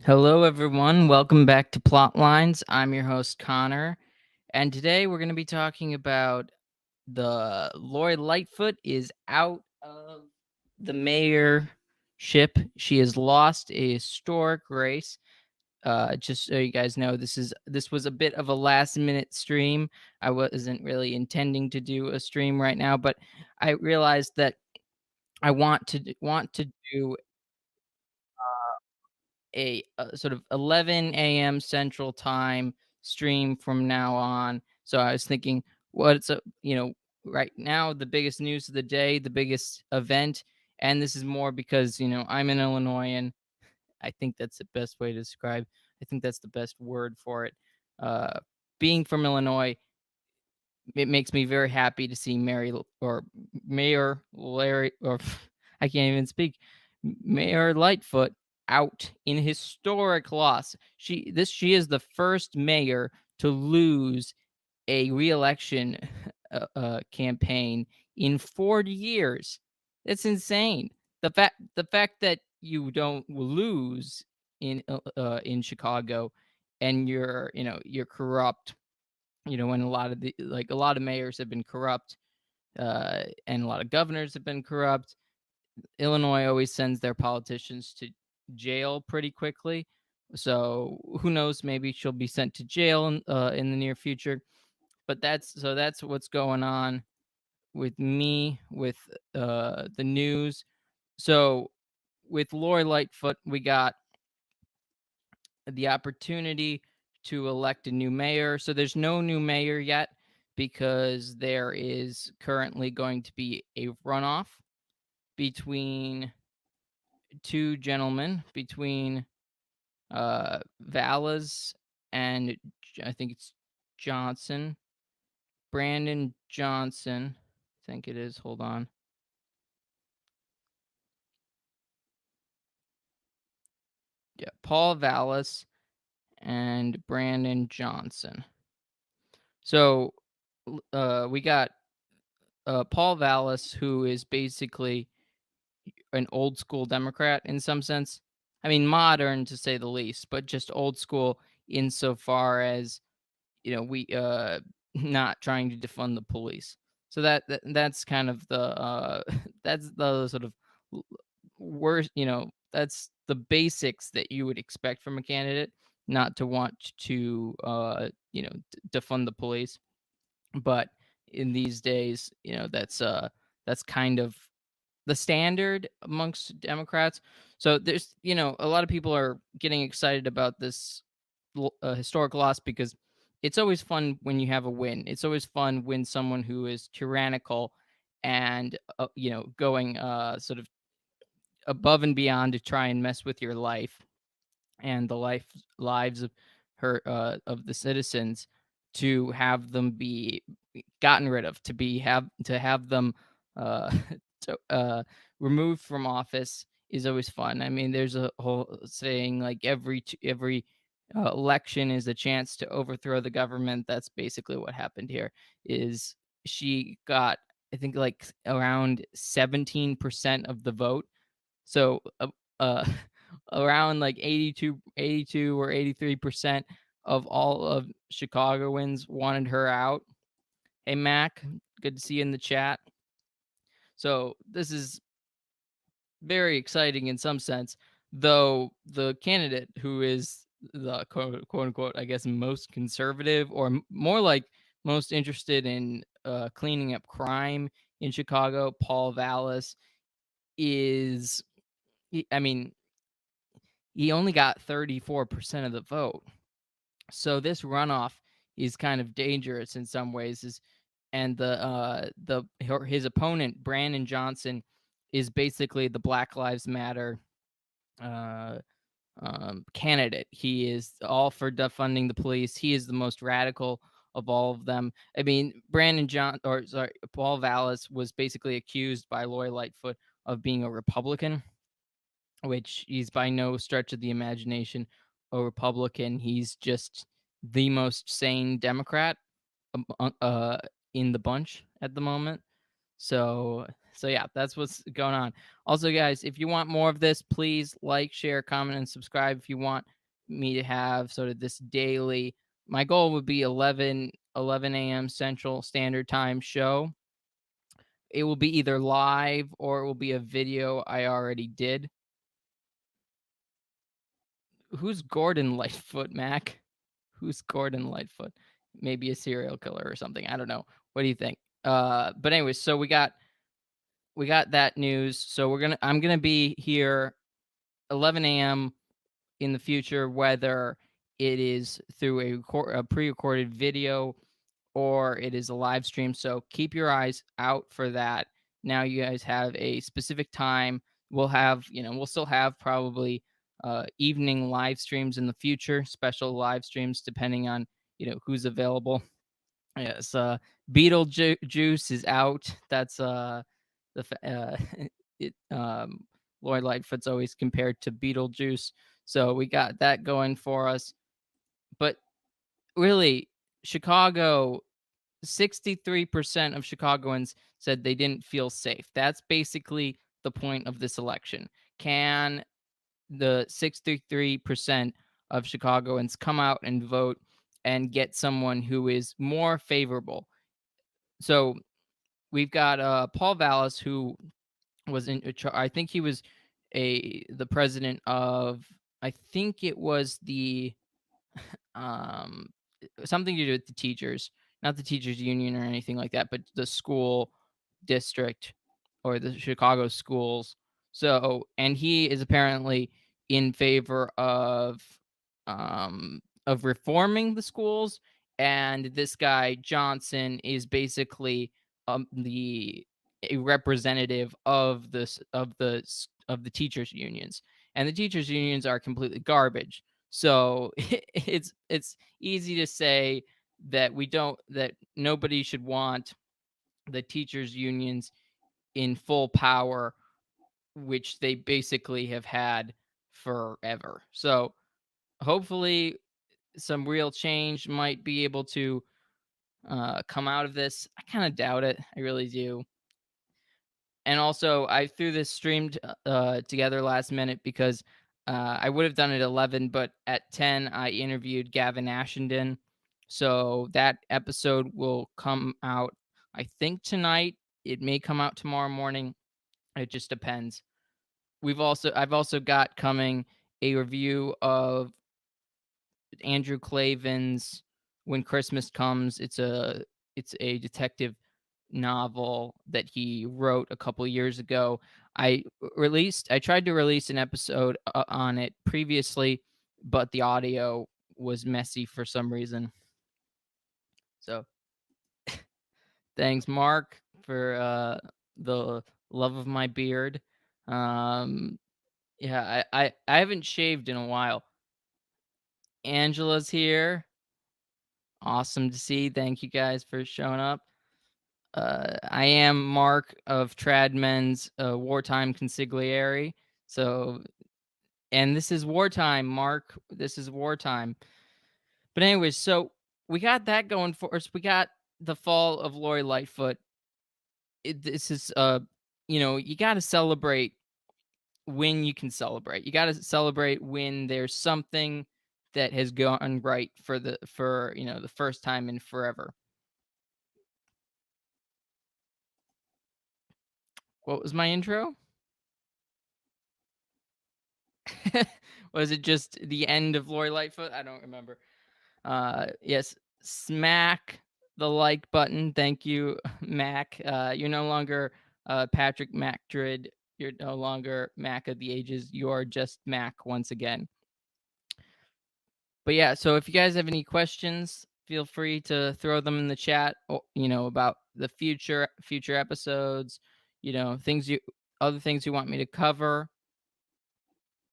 Hello, everyone. Welcome back to Plotlines. I'm your host, Connor. And today we're going to be talking about the Lori Lightfoot is out of the mayorship. She has lost a historic race. Just so you guys know, this was a bit of a last minute stream. I wasn't really intending to do a stream right now, but I realized that I want to do a sort of 11 a.m. Central Time stream from now on. So I was thinking, what's right now the biggest news of the day, the biggest event, and this is more because I'm an Illinoisan. I think that's the best way to describe. I think that's the best word for it. Uh, Being from Illinois, it makes me very happy to see Mayor Larry, or I can't even speak, Mayor Lightfoot out in historic loss. She is the first mayor to lose a re-election campaign in 40 years. That's insane. The fact that you don't lose in Chicago, and you're corrupt, when a lot of mayors have been corrupt, and a lot of governors have been corrupt. Illinois always sends their politicians to jail pretty quickly. So who knows? Maybe she'll be sent to jail in the near future. But that's what's going on with me with the news. So with Lori Lightfoot, we got the opportunity to elect a new mayor. So there's no new mayor yet because there is currently going to be a runoff between two gentlemen, between Vallas and I think it's Johnson, Brandon Johnson. I think it is. Hold on. Yeah, Paul Vallas and Brandon Johnson. So we got Paul Vallas, who is basically an old school Democrat in some sense. I mean, modern to say the least, but just old school insofar as we not trying to defund the police. So that's kind of the that's the sort of worst. That's the basics that you would expect from a candidate, not to want to defund the police. But in these days, that's kind of the standard amongst Democrats. So there's, a lot of people are getting excited about this historic loss because it's always fun when you have a win. It's always fun when someone who is tyrannical and going sort of above and beyond to try and mess with your life and the lives of the citizens, to have them be gotten rid of, to have them uh to, removed from office is always fun. I mean, there's a whole saying like every election is a chance to overthrow the government. That's basically what happened here. Is she got, I think, like around 17% of the vote. So uh around like 82 or 83% of all of Chicagoans wanted her out. Hey Mac, good to see you in the chat. So this is very exciting in some sense, though the candidate who is the quote unquote, I guess, most conservative, or more like most interested in cleaning up crime in Chicago, Paul Vallas, is, I mean, he only got 34% of the vote. So this runoff is kind of dangerous in some ways. And his opponent, Brandon Johnson, is basically the Black Lives Matter uh, candidate. He is all for defunding the police. He is the most radical of all of them. I mean, Paul Vallas was basically accused by Lori Lightfoot of being a Republican, which he's by no stretch of the imagination a Republican. He's just the most sane Democrat in the bunch at the moment. So yeah, that's what's going on. Also, guys, if you want more of this, please like, share, comment, and subscribe if you want. me to have sort of this daily. My goal would be 11 a.m. Central Standard Time show. It will be either live or it will be a video I already did. Who's Gordon Lightfoot, Mac? Who's Gordon Lightfoot? Maybe a serial killer or something. I don't know. What do you think? But anyways, so we got that news. So I'm gonna be here 11 a.m. in the future, whether it is through a pre-recorded video or it is a live stream. So keep your eyes out for that. Now you guys have a specific time. We'll still have probably evening live streams in the future, special live streams depending on who's available. Yes, Beetlejuice is out. That's it. Lloyd Lightfoot's always compared to Beetlejuice, so we got that going for us. But really, Chicago, 63% of Chicagoans said they didn't feel safe. That's basically the point of this election. Can the 63% of Chicagoans come out and vote and get someone who is more favorable? So we've got Paul Vallis, who was I think he was the president of, I think it was the um something to do with the teachers, not the teachers union or anything like that, but the school district or the Chicago schools. So, and he is apparently in favor of reforming the schools. And this guy Johnson is basically the a representative of the teachers unions, and the teachers unions are completely garbage. So it's easy to say that nobody should want the teachers unions in full power, which they basically have had forever. So hopefully some real change might be able to come out of this. I kind of doubt it. I really do. And also, I threw this stream together last minute because I would have done it at 11, but at 10, I interviewed Gavin Ashenden. So that episode will come out, I think, tonight. It may come out tomorrow morning. It just depends. I've also got coming a review of Andrew Klavan's When Christmas Comes. It's a detective novel that he wrote a couple years ago. I tried to release an episode on it previously, but the audio was messy for some reason. So thanks, Mark, for the love of my beard. Yeah, I haven't shaved in a while. Angela's here. Awesome to see. Thank you guys for showing up. I am Mark of Tradmen's Wartime Consigliere. So, and this is wartime, Mark. This is wartime. But anyways, so we got that going for us. We got the fall of Lori Lightfoot. This is, you got to celebrate when you can celebrate. You got to celebrate when there's something that has gone right for the first time in forever. What was my intro? Was it just the end of Lori Lightfoot? I don't remember. Yes, smack the like button. Thank you, Mac. You're no longer Patrick Macdrid. You're no longer Mac of the Ages. You are just Mac once again. But yeah, so if you guys have any questions, feel free to throw them in the chat. About the future episodes. Other things you want me to cover.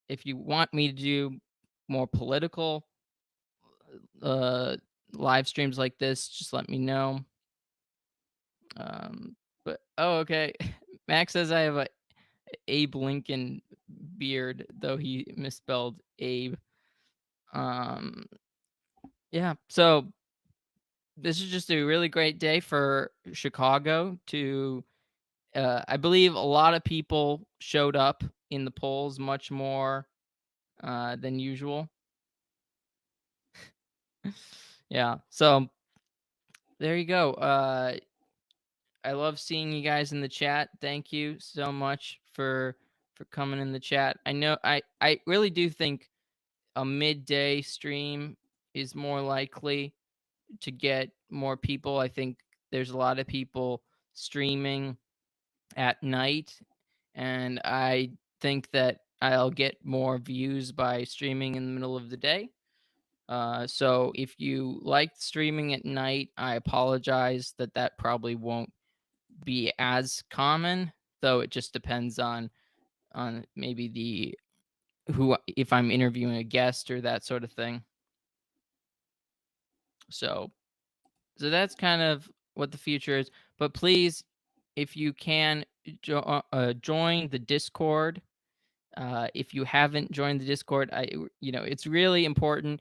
If you want me to do more political uh live streams like this, just let me know. But okay. Max says I have a Abe Lincoln beard, though he misspelled Abe. Yeah, so this is just a really great day for Chicago to I believe a lot of people showed up in the polls, much more than usual. Yeah. So there you go. I love seeing you guys in the chat. Thank you so much for coming in the chat. I know I really do think a midday stream is more likely to get more people. I think there's a lot of people streaming at night, and I think that I'll get more views by streaming in the middle of the day. So if you like streaming at night, I apologize that that probably won't be as common, though it just depends on maybe the who if I'm interviewing a guest or that sort of thing. So so that's kind of what the future is. But please, if you can join the Discord. If you haven't joined the Discord, it's really important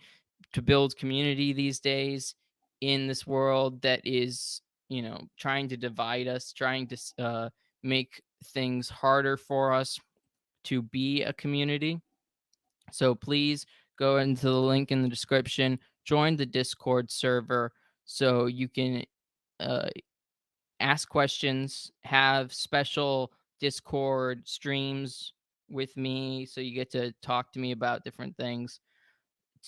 to build community these days in this world that is, trying to divide us, trying to make things harder for us to be a community. So please go into the link in the description, join the Discord server so you can uh, ask questions, have special Discord streams with me so you get to talk to me about different things.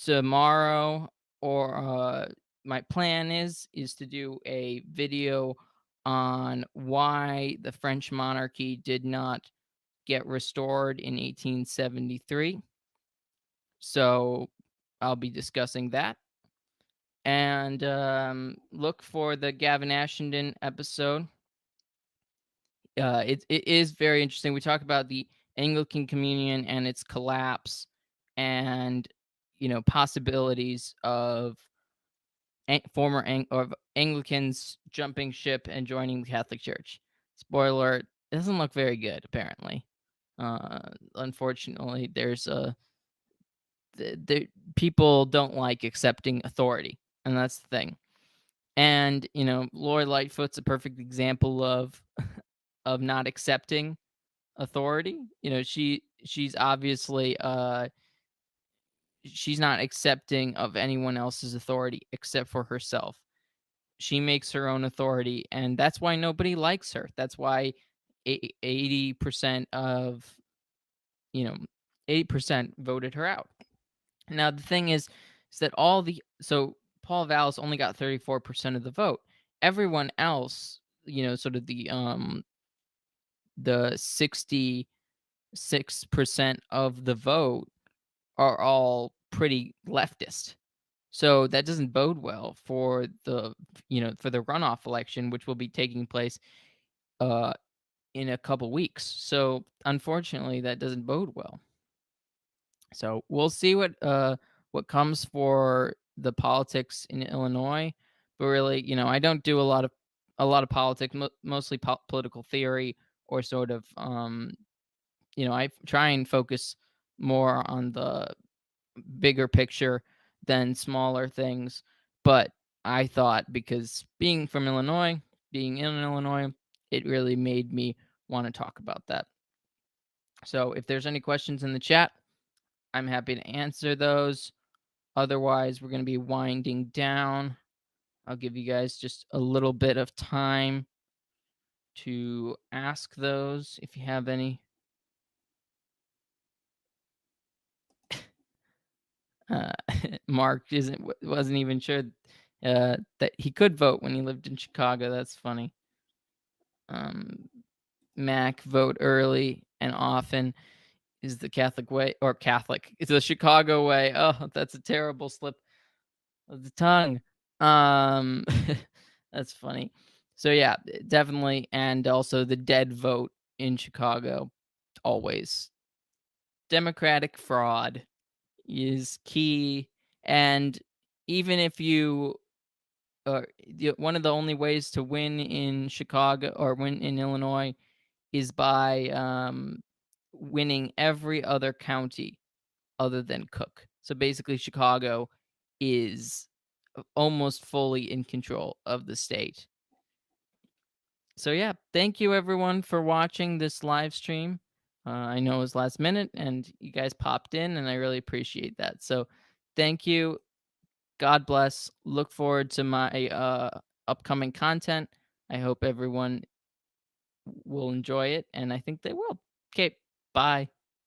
Tomorrow or my plan is to do a video on why the French monarchy did not get restored in 1873. So I'll be discussing that. And look for the Gavin Ashenden episode. It is very interesting. We talk about the Anglican Communion and its collapse, and possibilities of of Anglicans jumping ship and joining the Catholic Church. Spoiler: it doesn't look very good. Apparently, unfortunately, there's a people don't like accepting authority, and that's the thing. And Lori Lightfoot's a perfect example of not accepting authority. She's obviously she's not accepting of anyone else's authority except for herself. She makes her own authority, and that's why nobody likes her. That's why 80% of, you know, 80% voted her out. Now the thing is that Paul Vallis only got 34% of the vote. Everyone else, sort of the 66% of the vote are all pretty leftist. So that doesn't bode well for for the runoff election, which will be taking place uh, in a couple weeks. So unfortunately, that doesn't bode well. So we'll see what comes for the politics in Illinois. But really, I don't do a lot of politics, mostly political theory, or sort of I try and focus more on the bigger picture than smaller things. But I thought, because being from Illinois, being in Illinois, it really made me want to talk about that. So if there's any questions in the chat, I'm happy to answer those. Otherwise, we're going to be winding down. I'll give you guys just a little bit of time to ask those if you have any. Mark wasn't even sure that he could vote when he lived in Chicago. That's funny. Mac, vote early and often is the Catholic way, or Catholic. It's the Chicago way. Oh, that's a terrible slip of the tongue. That's funny. So yeah, definitely, and also the dead vote in Chicago, always. Democratic fraud is key, and even if one of the only ways to win in Chicago or win in Illinois is by winning every other county other than Cook. So basically, Chicago is almost fully in control of the state. So yeah, thank you everyone for watching this live stream. I know it was last minute and you guys popped in, and I really appreciate that. So thank you. God bless. Look forward to my upcoming content. I hope everyone will enjoy it, and I think they will. Okay, bye.